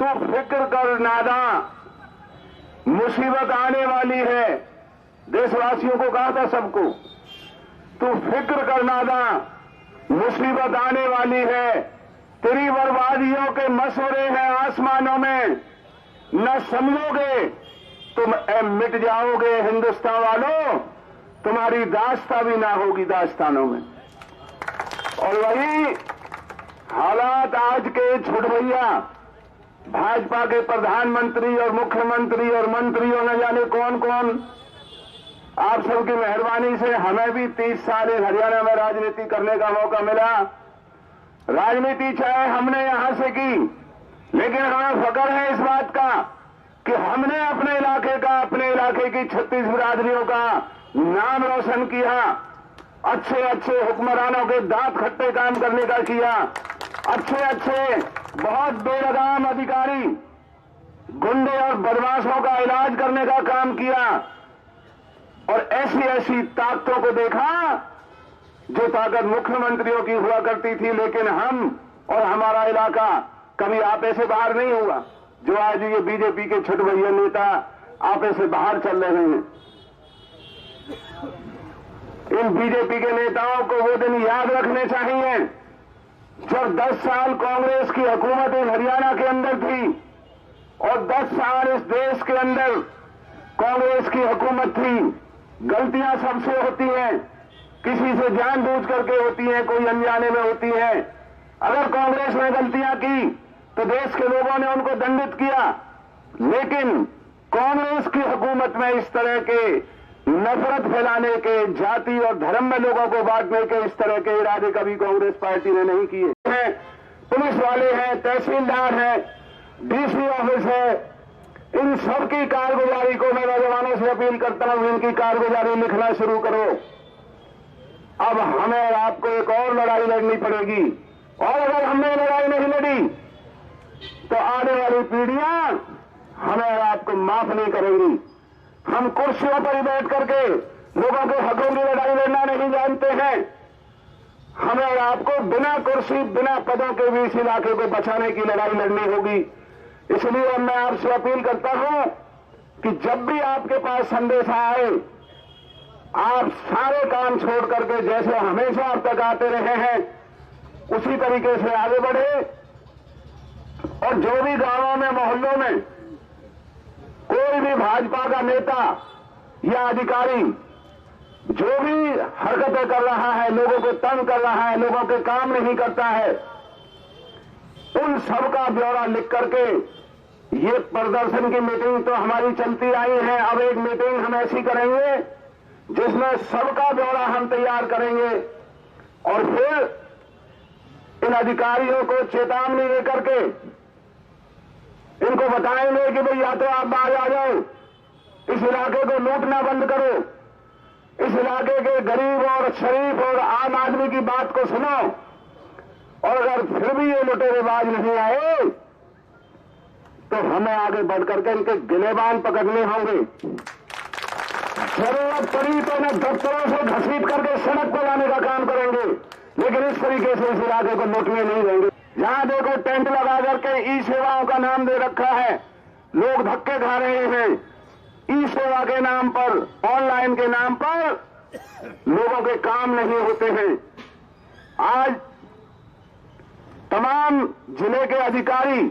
तू फिक्र कर नादा, मुसीबत आने वाली है। देशवासियों को कहा था सबको, तू फिक्र कर नादा, मुसीबत आने वाली है। तेरी बर्बादियों के मसवरे हैं आसमानों में, न समझोगे तुम मिट जाओगे हिंदुस्तान वालों, तुम्हारी दास्तां भी ना होगी दास्तानों में। और वही हालात आज के छुटभैया भाजपा के प्रधानमंत्री और मुख्यमंत्री और मंत्रियों न जाने कौन कौन, आप सबकी मेहरबानी से हमें भी 30 साल हरियाणा में राजनीति करने का मौका मिला। राजनीति चाहे हमने यहां से की, लेकिन हमें फख्र है इस बात का कि हमने अपने इलाके की 36 बिरादरियों का नाम रोशन किया। अच्छे अच्छे हुक्मरानों के दांत खट्टे काम करने का किया। अच्छे बहुत बेलगाम अधिकारी गुंडे और बदमाशों का इलाज करने का काम किया। और ऐसी ताकतों को देखा जो ताकत मुख्यमंत्रियों की हुआ करती थी, लेकिन हम और हमारा इलाका कभी आपे से बाहर नहीं हुआ। जो आज ये बीजेपी के छुटभैया नेता आपे से बाहर चल रहे हैं, इन बीजेपी के नेताओं को वो दिन याद रखने चाहिए जब 10 साल कांग्रेस की हुकूमत इस हरियाणा के अंदर थी और 10 साल इस देश के अंदर कांग्रेस की हुकूमत थी। गलतियां सबसे होती हैं, किसी से जानबूझ करके होती हैं, कोई अनजाने में होती है। अगर कांग्रेस ने गलतियां की तो देश के लोगों ने उनको दंडित किया, लेकिन कांग्रेस की हुकूमत में इस तरह के नफरत फैलाने के, जाति और धर्म में लोगों को बांटने के इस तरह के इरादे कभी कांग्रेस पार्टी ने नहीं किए हैं। पुलिस वाले हैं, तहसीलदार हैं, डीसी ऑफिस है, इन सब की कारगुजारी को मैं नौजवानों से अपील करता हूं, इनकी कारगुजारी लिखना शुरू करो। अब हमें और आपको एक और लड़ाई लड़नी पड़ेगी, और अगर हमने लड़ाई नहीं लड़ी तो आने वाली पीढ़ियां हमें और आपको माफ नहीं करेंगी। हम कुर्सियों पर ही बैठ करके लोगों के हकों की लड़ाई लड़ना नहीं जानते हैं। हमें और आपको बिना कुर्सी, बिना पदों के भी इस इलाके को बचाने की लड़ाई लड़नी होगी। इसलिए मैं आपसे अपील करता हूं कि जब भी आपके पास संदेशा आए, आप सारे काम छोड़ करके जैसे हमेशा अब तक आते रहे हैं उसी तरीके से आगे बढ़े। और जो भी गांवों में, मोहल्लों में कोई भी भाजपा का नेता या अधिकारी जो भी हरकतें कर रहा है, लोगों को तंग कर रहा है, लोगों के काम नहीं करता है, उन सब का ब्यौरा लिख करके, ये प्रदर्शन की मीटिंग तो हमारी चलती आई है, अब एक मीटिंग हम ऐसी करेंगे जिसमें सबका ब्यौरा हम तैयार करेंगे और फिर इन अधिकारियों को चेतावनी देकर के इनको बताएंगे कि भाई या तो आप बाहर आ जाओ, इस इलाके को लूटना बंद करो, इस इलाके के गरीब और शरीफ और आम आदमी की बात को सुनो, और अगर फिर भी ये लुटेरेबाज नहीं आए तो हमें आगे बढ़ करके इनके गिलेबान पकड़ने होंगे। जरूरत पड़ी तो इन्हें दफ्तरों से घसीट करके सड़क पर लाने का काम करेंगे, लेकिन इस तरीके से इस इलाके को लूटने नहीं देंगे। जहां देखो टेंट लगा करके ई सेवाओं का नाम दे रखा है, लोग धक्के खा रहे हैं। ई सेवा के नाम पर, ऑनलाइन के नाम पर लोगों के काम नहीं होते हैं। आज तमाम जिले के अधिकारी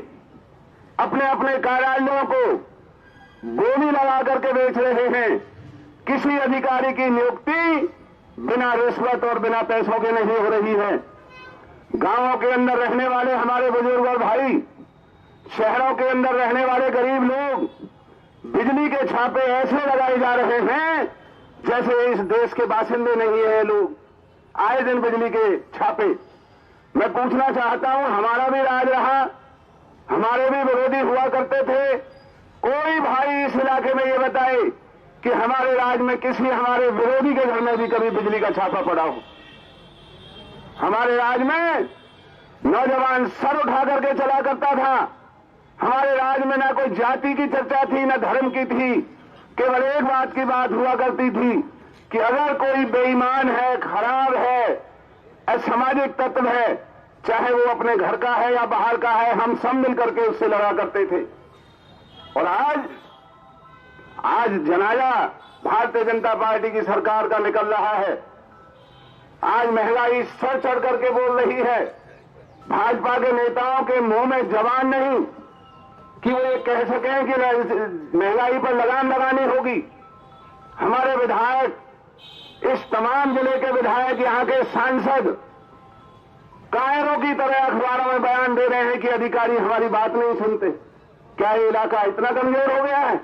अपने अपने कार्यालयों को बोली लगा करके बेच रहे हैं। किसी अधिकारी की नियुक्ति बिना रिश्वत और बिना पैसों के नहीं हो रही है। गांवों के अंदर रहने वाले हमारे बुजुर्ग और भाई, शहरों के अंदर रहने वाले गरीब लोग, बिजली के छापे ऐसे लगाए जा रहे हैं जैसे इस देश के बासिंदे नहीं है लोग। आए दिन बिजली के छापे। मैं पूछना चाहता हूं, हमारा भी राज रहा, हमारे भी विरोधी हुआ करते थे, कोई भाई इस इलाके में ये बताए कि हमारे राज में किसी हमारे विरोधी के घर में भी कभी बिजली का छापा पड़ा हो। हमारे राज में नौजवान सर उठा करके चला करता था। हमारे राज में ना कोई जाति की चर्चा थी, ना धर्म की थी। केवल एक बात की बात हुआ करती थी कि अगर कोई बेईमान है, खराब है, असामाजिक तत्व है, चाहे वो अपने घर का है या बाहर का है, हम सब मिलकर के उससे लड़ा करते थे। और आज जनाजा भारतीय जनता पार्टी की सरकार का निकल रहा है। आज महंगाई सर चढ़ करके बोल रही है। भाजपा के नेताओं के मुंह में जबान नहीं कि वो ये कह सकें कि महंगाई पर लगाम लगानी होगी। हमारे विधायक, इस तमाम जिले के विधायक, यहां के सांसद कायरों की तरह अखबारों में बयान दे रहे हैं कि अधिकारी हमारी बात नहीं सुनते। क्या ये इलाका इतना कमजोर हो गया है?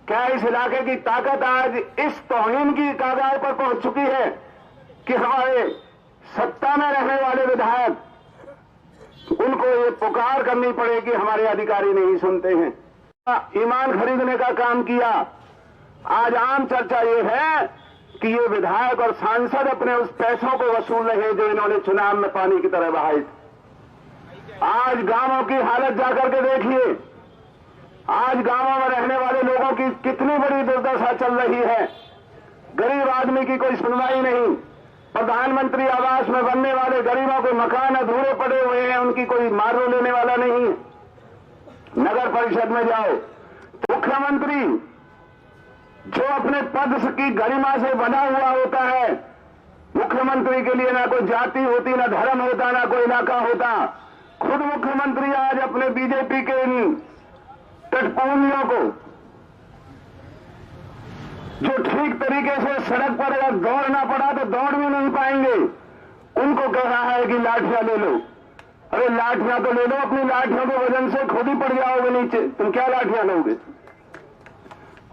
क्या इस इलाके की ताकत आज इस तौहीन की कगार पर पहुंच चुकी है कि हमारे सत्ता में रहने वाले विधायक, उनको ये पुकार करनी पड़े कि हमारे अधिकारी नहीं सुनते हैं? ईमान खरीदने का काम किया। आज आम चर्चा ये है कि ये विधायक और सांसद अपने उस पैसों को वसूल रहे जो इन्होंने चुनाव में पानी की तरह बहाए थे। आज गांवों की हालत जाकर के देखिए। आज गांवों में रहने वाले लोगों की कितनी बड़ी दुर्दशा चल रही है। गरीब आदमी की कोई सुनवाई नहीं। प्रधानमंत्री आवास में बनने वाले गरीबों के मकान अधूरे पड़े हुए हैं, उनकी कोई मारो लेने वाला नहीं है। नगर परिषद में जाओ, मुख्यमंत्री जो अपने पद की गरिमा से बना हुआ होता है, मुख्यमंत्री के लिए ना कोई जाति होती, ना धर्म होता, ना कोई इलाका होता। खुद मुख्यमंत्री आज अपने बीजेपी के इन टटपूनियों को, जो ठीक तरीके से सड़क पर अगर दौड़ना पड़ा तो दौड़ भी नहीं पाएंगे, उनको कह रहा है कि लाठियां ले लो। अरे लाठियां तो ले लो, अपनी लाठियों के वजन से खुद ही पड़ जाओगे नीचे, तुम क्या लाठियां लोगे?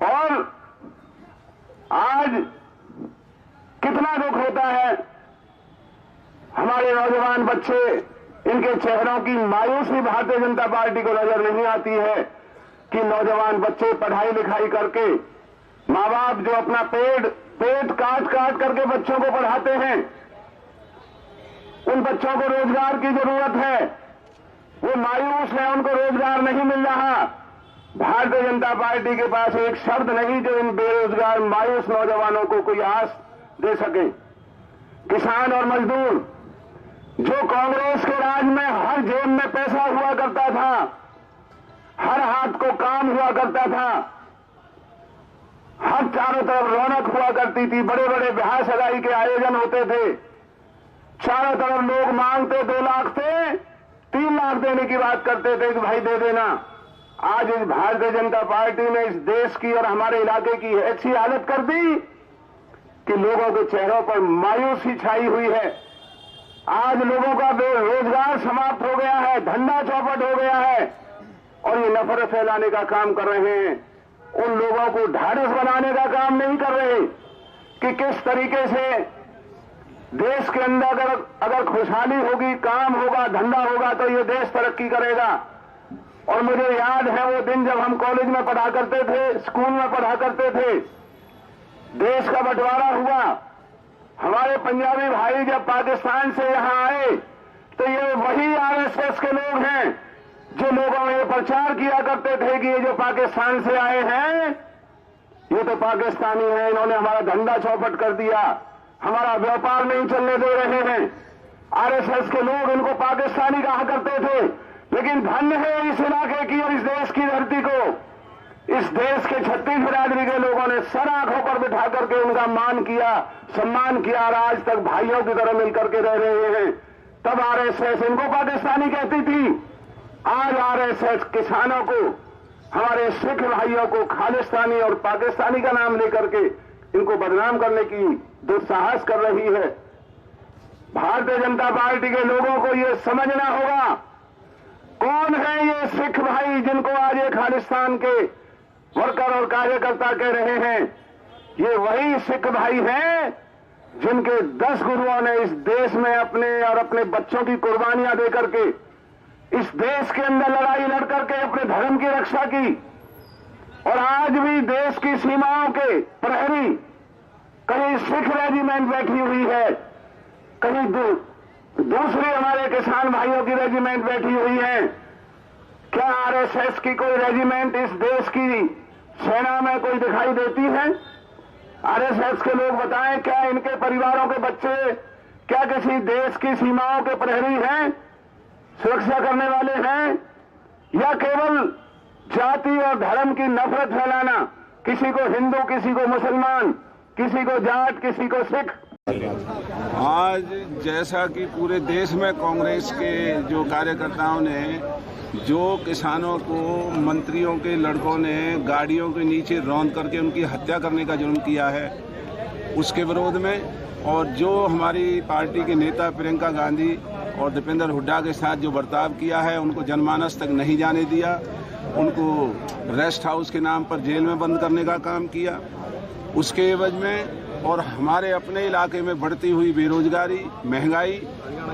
और आज कितना दुख होता है, हमारे नौजवान बच्चे, इनके चेहरों की मायूसी भारतीय जनता पार्टी को नजर नहीं आती है कि नौजवान बच्चे पढ़ाई लिखाई करके, माँ बाप जो अपना पेट काट काट करके बच्चों को पढ़ाते हैं, उन बच्चों को रोजगार की जरूरत है, वो मायूस है, उनको रोजगार नहीं मिल रहा। भारतीय जनता पार्टी के पास एक शब्द नहीं जो इन बेरोजगार मायूस नौजवानों को कोई आस दे सके। किसान और मजदूर, जो कांग्रेस के राज में हर जेब में पैसा हुआ करता था, हर हाथ को काम हुआ करता था, हर चारों तरफ रौनक हुआ करती थी, बड़े बड़े ब्याह सगाई के आयोजन होते थे, चारों तरफ लोग मांगते 2 लाख थे, 3 लाख देने की बात करते थे कि भाई दे देना। आज इस भारतीय जनता पार्टी ने इस देश की और हमारे इलाके की ऐसी हालत कर दी कि लोगों के चेहरों पर मायूसी छाई हुई है। आज लोगों का रोजगार समाप्त हो गया है, धंधा चौपट हो गया है, और ये नफरत फैलाने का काम कर रहे हैं। उन लोगों को ढाढ़स बनाने का काम नहीं कर रहे कि किस तरीके से देश के अंदर अगर खुशहाली होगी, काम होगा, धंधा होगा तो ये देश तरक्की करेगा। और मुझे याद है वो दिन जब हम कॉलेज में पढ़ा करते थे, स्कूल में पढ़ा करते थे, देश का बंटवारा हुआ, हमारे पंजाबी भाई जब पाकिस्तान से यहां आए तो ये वही आरएसएस के लोग हैं जो लोगों में ये प्रचार किया करते थे कि ये जो पाकिस्तान से आए हैं ये तो पाकिस्तानी हैं, इन्होंने हमारा धंधा चौपट कर दिया, हमारा व्यापार नहीं चलने दे रहे हैं। आरएसएस के लोग इनको पाकिस्तानी कहा करते थे, लेकिन धन्य है इस इलाके की और इस देश की धरती को, इस देश के 36 बिरादरी के लोगों ने सर आंखों पर बिठा करके उनका मान किया, सम्मान किया और आज तक भाइयों की तरह मिलकर के रह रहे हैं। तब आरएसएस इनको पाकिस्तानी कहती थी, आज आरएसएस किसानों को, हमारे सिख भाइयों को खालिस्तानी और पाकिस्तानी का नाम लेकर के इनको बदनाम करने की दुस्साहस कर रही है। भारतीय जनता पार्टी के लोगों को यह समझना होगा कौन है ये सिख भाई जिनको आज ये खालिस्तान के वर्कर और कार्यकर्ता कह रहे हैं। ये वही सिख भाई हैं जिनके 10 गुरुओं ने इस देश में अपने और अपने बच्चों की कुर्बानियां देकर के इस देश के अंदर लड़ाई लड़ करके अपने धर्म की रक्षा की, और आज भी देश की सीमाओं के प्रहरी, कहीं सिख रेजिमेंट बैठी हुई है, कहीं दूसरे हमारे किसान भाइयों की रेजिमेंट बैठी हुई है। क्या आरएसएस की कोई रेजिमेंट इस देश की सेना में कोई दिखाई देती है? आरएसएस के लोग बताएं, क्या इनके परिवारों के बच्चे, क्या किसी देश की सीमाओं के प्रहरी हैं, सुरक्षा करने वाले हैं, या केवल जाति और धर्म की नफरत फैलाना, किसी को हिंदू, किसी को मुसलमान, किसी को जाट, किसी को सिख। आज जैसा कि पूरे देश में कांग्रेस के जो कार्यकर्ताओं ने जो किसानों को मंत्रियों के लड़कों ने गाड़ियों के नीचे रौंद करके उनकी हत्या करने का जुर्म किया है, उसके विरोध में, और जो हमारी पार्टी के नेता प्रियंका गांधी और दीपेंद्र हुड्डा के साथ जो बर्ताव किया है, उनको जनमानस तक नहीं जाने दिया, उनको रेस्ट हाउस के नाम पर जेल में बंद करने का काम किया, उसके एवज में, और हमारे अपने इलाके में बढ़ती हुई बेरोजगारी, महंगाई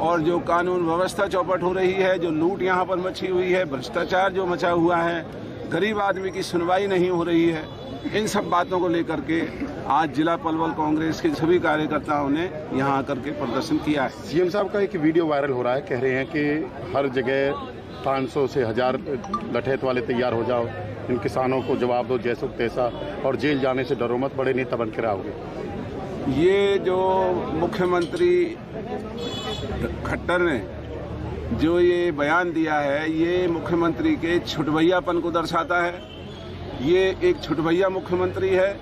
और जो कानून व्यवस्था चौपट हो रही है, जो लूट यहाँ पर मची हुई है, भ्रष्टाचार जो मचा हुआ है, गरीब आदमी की सुनवाई नहीं हो रही है, इन सब बातों को लेकर के आज जिला पलवल कांग्रेस के सभी कार्यकर्ताओं ने यहाँ आकर के प्रदर्शन किया है। सीएम साहब का एक वीडियो वायरल हो रहा है, कह रहे हैं कि हर जगह 500 से 1000 लठैत वाले तैयार हो जाओ, इन किसानों को जवाब दो जैसा तैसा, और जेल जाने से डरो मत, बड़े नेता बन के रहोगे। ये जो मुख्यमंत्री खट्टर ने जो ये बयान दिया है, ये मुख्यमंत्री के छुटभैयापन को दर्शाता है। ये एक छुटभैया मुख्यमंत्री है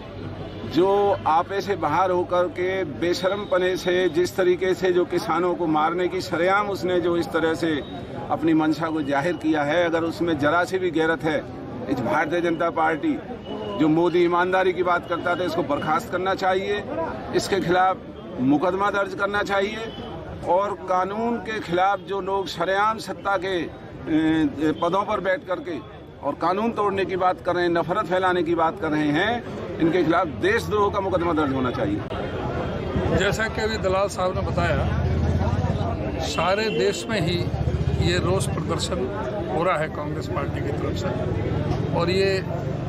जो आपे से बाहर होकर के बेशरमपने से जिस तरीके से जो किसानों को मारने की सरेआम उसने जो इस तरह से अपनी मंशा को जाहिर किया है, अगर उसमें जरा सी भी गैरत है, इस भारतीय जनता पार्टी जो मोदी ईमानदारी की बात करता था, इसको बर्खास्त करना चाहिए, इसके खिलाफ मुकदमा दर्ज करना चाहिए, और कानून के खिलाफ जो लोग सरेआम सत्ता के पदों पर बैठ करके और कानून तोड़ने की बात कर रहे हैं, नफरत फैलाने की बात कर रहे हैं, इनके खिलाफ देशद्रोह का मुकदमा दर्ज होना चाहिए। जैसा कि अभी दलाल साहब ने बताया, सारे देश में ही ये रोष प्रदर्शन हो रहा है कांग्रेस पार्टी की तरफ से, और ये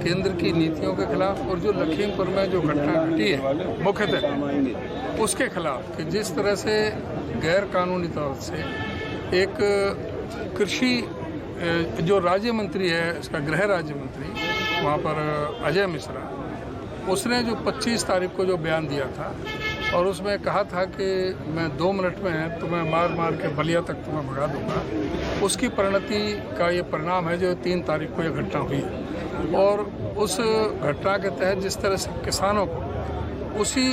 केंद्र की नीतियों के खिलाफ, और जो लखीमपुर में जो घटना घटी है मुख्यतः उसके खिलाफ, कि जिस तरह से गैर कानूनी तौर से एक कृषि जो राज्य मंत्री है, इसका गृह राज्य मंत्री वहाँ पर अजय मिश्रा, उसने जो 25 तारीख को जो बयान दिया था, और उसमें कहा था कि मैं 2 मिनट में तुम्हें मार मार के बलिया तक तुम्हें भगा दूंगा, उसकी परिणति का ये परिणाम है जो 3 तारीख को यह घटना हुई। और उस घटना के तहत जिस तरह से किसानों को उसी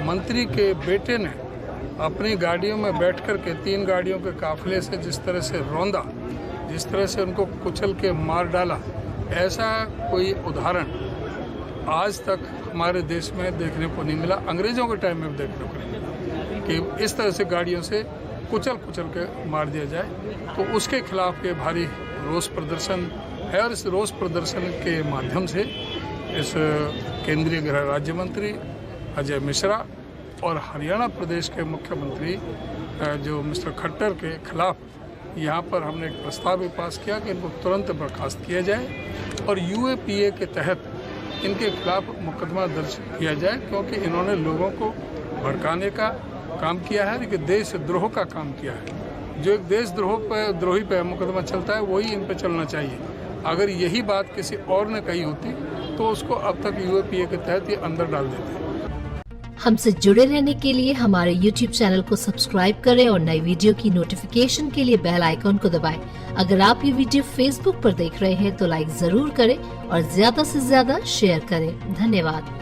मंत्री के बेटे ने अपनी गाड़ियों में बैठ कर के 3 गाड़ियों के काफिले से जिस तरह से रौंदा, जिस तरह से उनको कुचल के मार डाला, ऐसा कोई उदाहरण आज तक हमारे देश में देखने को नहीं मिला। अंग्रेज़ों के टाइम में भी देखने को नहीं मिला कि इस तरह से गाड़ियों से कुचल के मार दिया जाए। तो उसके खिलाफ ये भारी रोष प्रदर्शन है, और इस रोष प्रदर्शन के माध्यम से इस केंद्रीय गृह राज्य मंत्री अजय मिश्रा और हरियाणा प्रदेश के मुख्यमंत्री जो मिस्टर खट्टर के खिलाफ यहाँ पर हमने एक प्रस्ताव भी पास किया कि इनको तुरंत बर्खास्त किया जाए, और UAPA के तहत इनके खिलाफ मुकदमा दर्ज किया जाए, क्योंकि इन्होंने लोगों को भड़काने का काम किया है, लेकिन देशद्रोह का काम किया है। जो एक देशद्रोही पे मुकदमा चलता है, वही इन पे चलना चाहिए। अगर यही बात किसी और ने कही होती तो उसको अब तक UAPA के तहत ये अंदर डाल देते। हमसे जुड़े रहने के लिए हमारे YouTube चैनल को सब्सक्राइब करें और नई वीडियो की नोटिफिकेशन के लिए बेल आइकॉन को दबाएं। अगर आप ये वीडियो Facebook पर देख रहे हैं तो लाइक जरूर करें और ज्यादा से ज्यादा शेयर करें। धन्यवाद।